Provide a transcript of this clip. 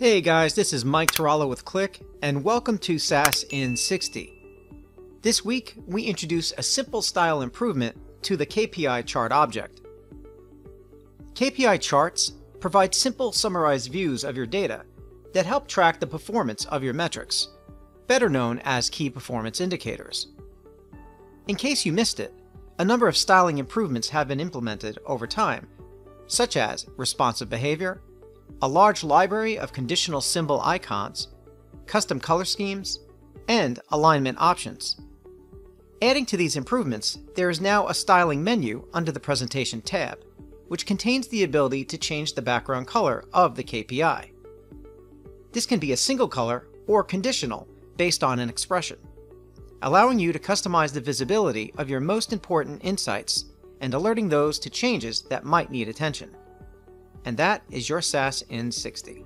Hey guys, this is Mike Tarallo with Click, and welcome to SAS in 60. This week, we introduce a simple style improvement to the KPI chart object. KPI charts provide simple summarized views of your data that help track the performance of your metrics, better known as key performance indicators. In case you missed it, a number of styling improvements have been implemented over time, such as responsive behavior, a large library of conditional symbol icons, custom color schemes, and alignment options. Adding to these improvements, there is now a styling menu under the Presentation tab, which contains the ability to change the background color of the KPI. This can be a single color or conditional based on an expression, allowing you to customize the visibility of your most important insights and alerting those to changes that might need attention. And that is your SAS in 60.